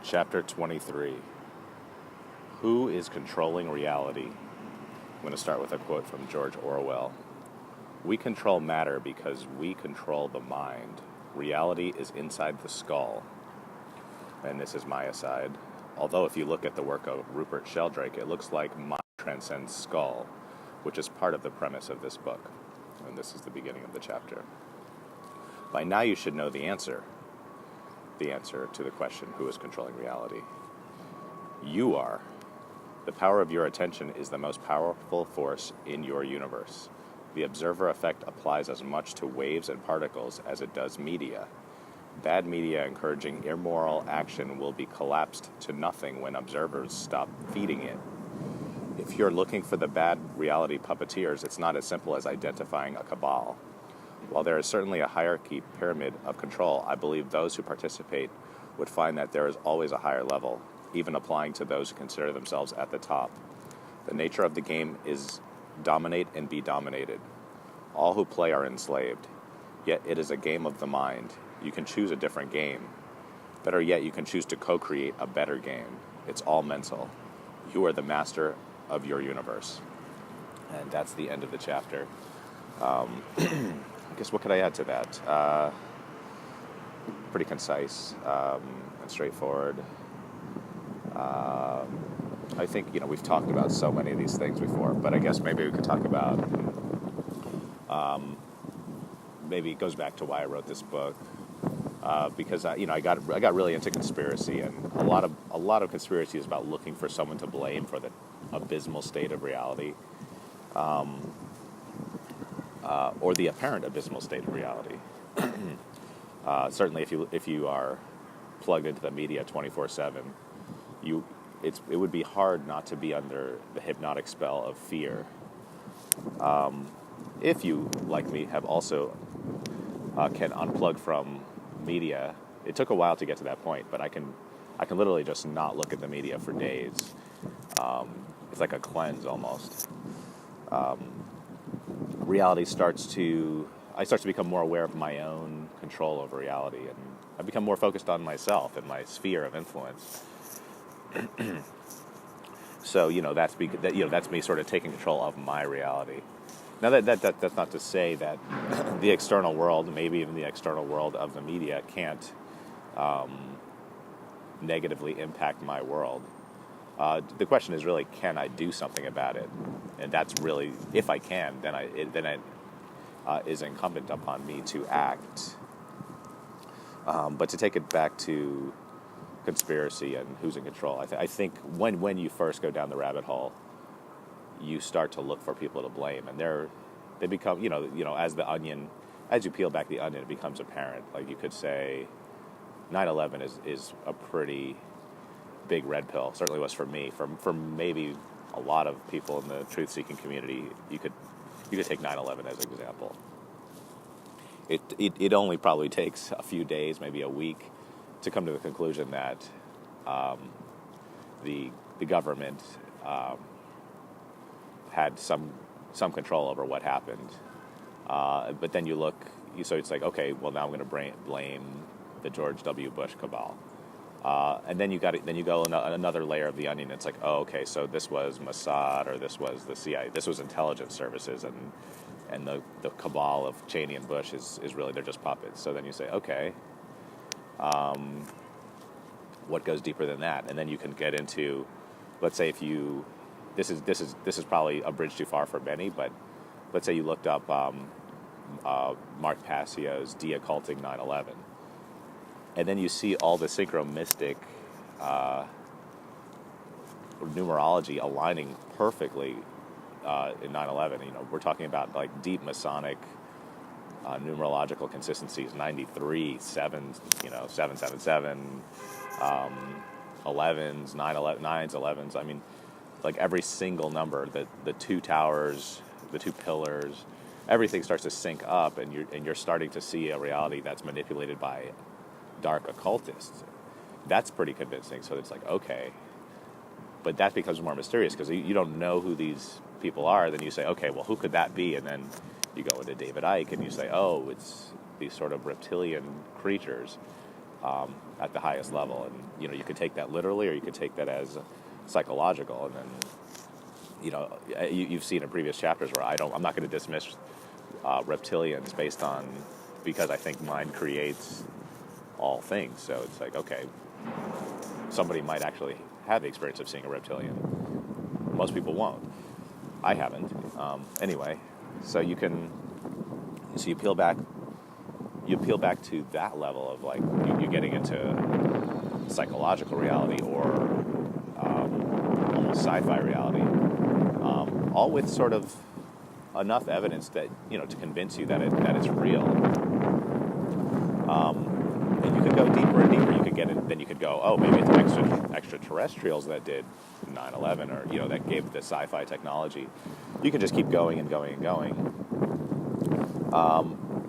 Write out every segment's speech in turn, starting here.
Chapter 23. Who is controlling reality? I'm going to start with a quote from George Orwell. We control matter because we control the mind. Reality is inside the skull. And this is my aside. Although if you look at the work of Rupert Sheldrake, it looks like mind transcends skull, which is part of the premise of this book. And this is the beginning of the chapter. By now you should know the answer to the question, who is controlling reality? You are. The power of your attention is the most powerful force in your universe. The observer effect applies as much to waves and particles as it does media. Bad media encouraging immoral action will be collapsed to nothing when observers stop feeding it. If you're looking for the bad reality puppeteers, it's not as simple as identifying a cabal. While there is certainly a hierarchy pyramid of control, I believe those who participate would find that there is always a higher level, even applying to those who consider themselves at the top. The nature of the game is dominate and be dominated. All who play are enslaved. Yet it is a game of the mind. You can choose a different game. Better yet, you can choose to co-create a better game. It's all mental. You are the master of your universe. And that's the end of the chapter. I guess what could I add to that? Pretty concise and straightforward. I think, we've talked about so many of these things before, but I guess maybe we could talk about, maybe it goes back to why I wrote this book, because I got really into conspiracy, and a lot of conspiracy is about looking for someone to blame for the abysmal state of reality, or the apparent abysmal state of reality. Certainly, if you are plugged into the media 24/7, it would be hard not to be under the hypnotic spell of fear. If you, like me, have also can unplug from media. It took a while to get to that point, but I can literally just not look at the media for days. It's like a cleanse almost. Reality starts to become more aware of my own control over reality, and I become more focused on myself and my sphere of influence. So that's me sort of taking control of my reality. Now that's not to say that the external world, maybe even the external world of the media, can't negatively impact my world. The question is really, can I do something about it? And that's really, if I can, then it is incumbent upon me to act. But to take it back to conspiracy and who's in control, I think when you first go down the rabbit hole, you start to look for people to blame, and they become, as you peel back the onion, it becomes apparent. Like you could say, 9/11 is a pretty big red pill. Certainly was for me. For maybe a lot of people in the truth-seeking community, you could take 9/11 as an example. It only probably takes a few days, maybe a week, to come to the conclusion that the government had some control over what happened. But then you look, so it's like, okay, well now I'm going to blame the George W. Bush cabal. And then you go another layer of the onion. It's like, oh, okay, so this was Mossad, or this was the CIA, this was intelligence services, and the cabal of Cheney and Bush is really, they're just puppets. So then you say, okay, what goes deeper than that? And then you can get into, let's say this is probably a bridge too far for many, but let's say you looked up Mark Passio's de-occulting 9/11. And then you see all the synchromistic numerology aligning perfectly in 9/11. We're talking about like deep Masonic numerological consistencies: 93, 7, 777, 11s, 9s, 11s. I mean, like every single number, the two towers, the two pillars, everything starts to sync up, and you're starting to see a reality that's manipulated by dark occultists. That's pretty convincing. So it's like, okay, but that becomes more mysterious because you don't know who these people are. Then you say, okay, well, who could that be? And then you go into David Icke and you say, oh, it's these sort of reptilian creatures. at the highest level. And, you could take that literally, or you could take that as psychological. And then, you've seen in previous chapters where I'm not going to dismiss reptilians because I think mind creates all things. So it's like, okay, somebody might actually have the experience of seeing a reptilian. Most people won't. I haven't. Anyway, so you peel back to that level of like you're getting into psychological reality or almost sci-fi reality, all with sort of enough evidence that to convince you that it's real. And you could go deeper and deeper. You could get it. Then you could go, oh, maybe it's extraterrestrials that did 9/11, or that gave the sci-fi technology. You can just keep going and going and going.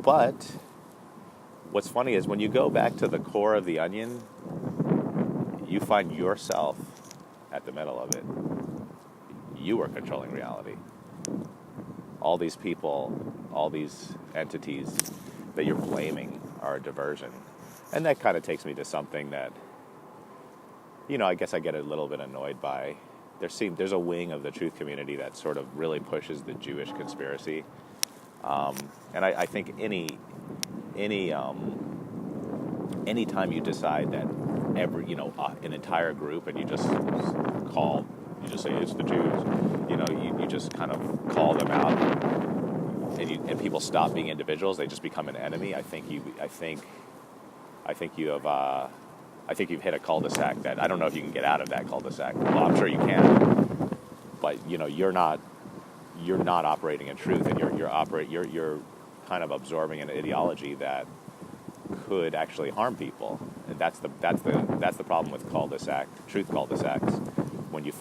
But what's funny is when you go back to the core of the onion, you find yourself at the middle of it. You are controlling reality. All these people, all these entities that you're blaming are a diversion. And that kind of takes me to something that, I guess I get a little bit annoyed by. There's a wing of the truth community that sort of really pushes the Jewish conspiracy. And I think any time you decide that an entire group, and you just say it's the Jews, you just kind of call them out, and people stop being individuals, they just become an enemy. I think you've hit a cul-de-sac that I don't know if you can get out of that cul-de-sac. Well, I'm sure you can, but you're not operating in truth, and you're kind of absorbing an ideology that could actually harm people. And that's the problem with truth cul-de-sacs. When you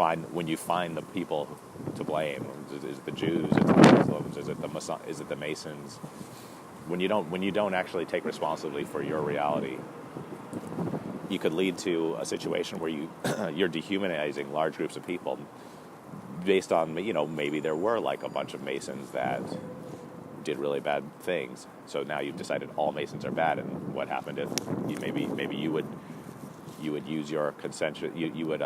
find the people to blame, is it the Jews, is it the Muslims, is it the Masons? When you don't actually take responsibility for your reality, you could lead to a situation where you're dehumanizing large groups of people based on maybe there were like a bunch of Masons that did really bad things. So now you've decided all Masons are bad, and what happened if maybe you would use your consent, you would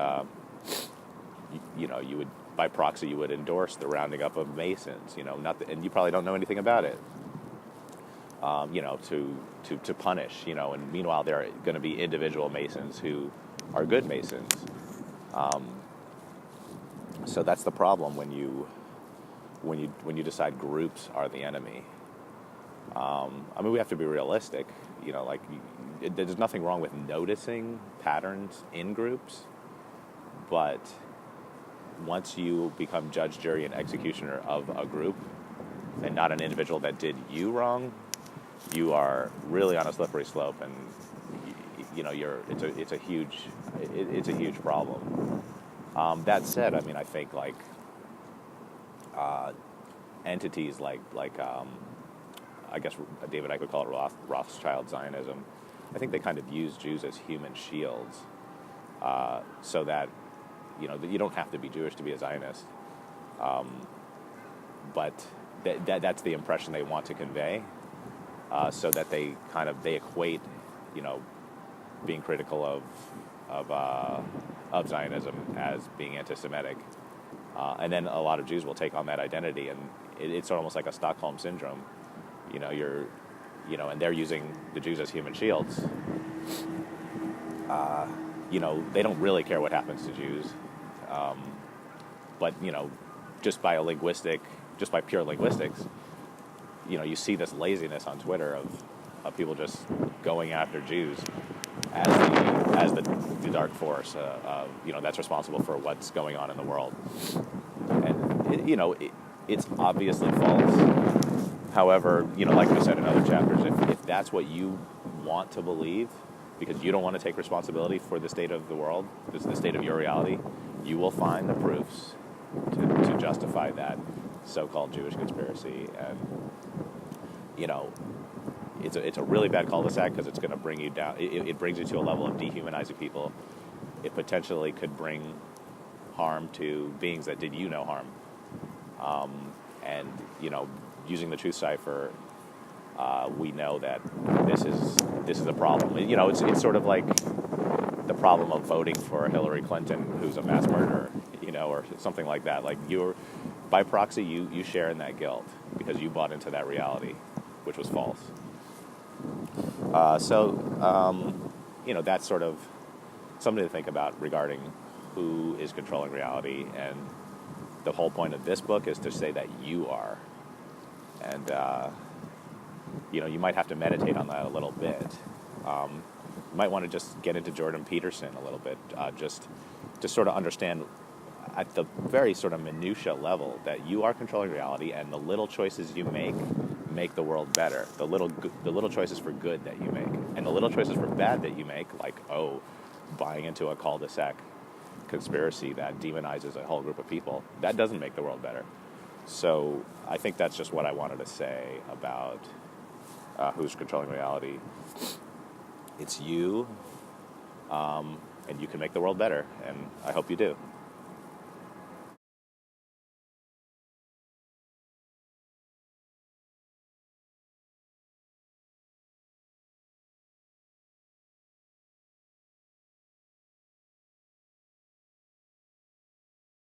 by proxy you would endorse the rounding up of Masons, and you probably don't know anything about it. To punish, and meanwhile there are going to be individual Masons who are good Masons. So that's the problem when you decide groups are the enemy. We have to be realistic. There's nothing wrong with noticing patterns in groups, but once you become judge, jury, and executioner of a group, and not an individual that did you wrong, you are really on a slippery slope, and it's a huge problem. That said, I think entities like I guess David Icke would call it Rothschild Zionism. I think they kind of use Jews as human shields, so that you don't have to be Jewish to be a Zionist, but that's the impression they want to convey. So that they equate, being critical of Zionism as being anti-Semitic, and then a lot of Jews will take on that identity, and it's almost like a Stockholm syndrome. And they're using the Jews as human shields. They don't really care what happens to Jews, but just by pure linguistics. You see this laziness on Twitter of people just going after Jews as the dark force, that's responsible for what's going on in the world. And it's obviously false. However, like we said in other chapters, if that's what you want to believe, because you don't want to take responsibility for the state of the world, the state of your reality, you will find the proofs to justify that so-called Jewish conspiracy. And it's a really bad cul-de-sac, because it's going to bring you down. It brings you to a level of dehumanizing people. It potentially could bring harm to beings that did harm. And using the truth cipher we know that this is a problem. It's sort of like the problem of voting for Hillary Clinton, who's a mass murderer, or something like that. Like you're, by proxy, you share in that guilt because you bought into that reality, which was false. That's sort of something to think about regarding who is controlling reality. And the whole point of this book is to say that you are. And, you might have to meditate on that a little bit. You might want to just get into Jordan Peterson a little bit, just to sort of understand at the very sort of minutia level that you are controlling reality, and the little choices you make the world better. The little choices for good that you make, and the little choices for bad that you make, like buying into a cul-de-sac conspiracy that demonizes a whole group of people, that doesn't make the world better. So I think that's just what I wanted to say about who's controlling reality. It's you, and you can make the world better, and I hope you do.